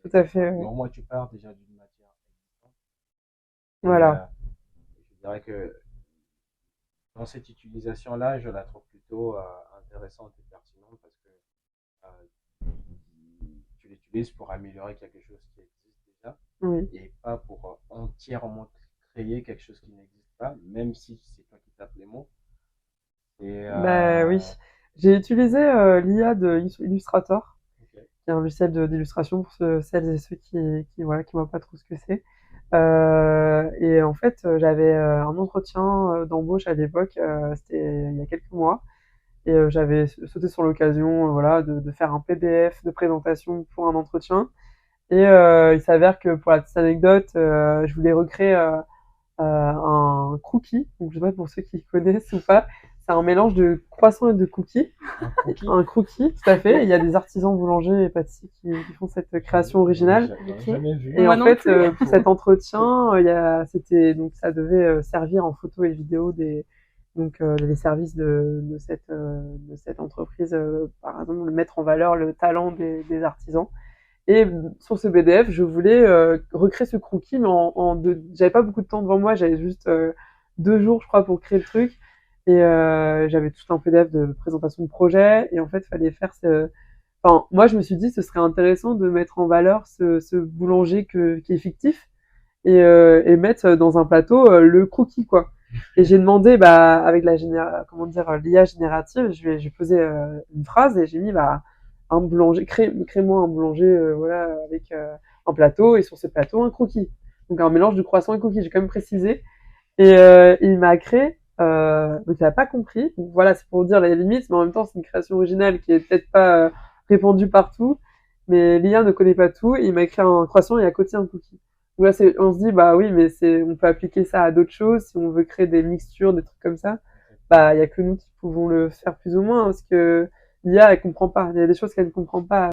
tout à fait, Mais au moins, tu pars déjà d'une matière existante. Et voilà. je dirais que dans cette utilisation-là, je la trouve plutôt intéressante et pertinente parce que tu l'utilises pour améliorer quelque chose qui existe déjà Oui. et pas pour entièrement créer quelque chose qui n'existe pas, même si c'est toi qui tapes les mots. Et Bah oui. J'ai utilisé l'IA de Illustrator, ok. qui est un logiciel d'illustration pour celles et ceux qui voilà, qui voient pas trop ce que c'est. Et en fait, j'avais un entretien d'embauche à l'époque, c'était il y a quelques mois, et j'avais sauté sur l'occasion, voilà, de faire un PDF de présentation pour un entretien. Et il s'avère que pour la petite anecdote, je voulais recréer un cookie. Donc je sais pas pour ceux qui connaissent ou pas. C'est un mélange de croissant et de cookies. Un cookie? Un cookie, tout à fait. Et il y a des artisans boulangers et pâtissiers qui font cette création originale. J'en ai Ok. jamais vu. Et Moi en non fait, plus. pour cet entretien, c'était donc ça devait servir en photo et vidéo les services de cette entreprise, par exemple, mettre en valeur le talent des artisans. Et sur ce PDF, je voulais recréer ce croquis, mais j'avais pas beaucoup de temps devant moi, j'avais juste 2 jours, je crois, pour créer le truc. Et j'avais tout un PDF de présentation de projet. Et en fait, il fallait faire Enfin, moi, je me suis dit, ce serait intéressant de mettre en valeur ce boulanger qui est fictif et mettre dans un plateau le croquis, quoi. Et j'ai demandé, bah, avec comment dire, l'IA générative, j'ai posé une phrase et j'ai mis, bah, un boulanger, crée-moi un boulanger, voilà, avec un plateau et sur ce plateau un croquis. Donc un mélange de croissant et cookie, j'ai quand même précisé. Et il m'a créé, donc il a pas compris. Donc voilà, c'est pour dire les limites, mais en même temps c'est une création originale qui est peut-être pas répandue partout. Mais l'IA ne connaît pas tout. Et il m'a créé un croissant et à côté un cookie. Donc là, on se dit bah oui, mais on peut appliquer ça à d'autres choses si on veut créer des mixtures, des trucs comme ça. Bah il y a que nous qui pouvons le faire plus ou moins, hein, parce que l'IA elle comprend pas. Il y a des choses qu'elle ne comprend pas.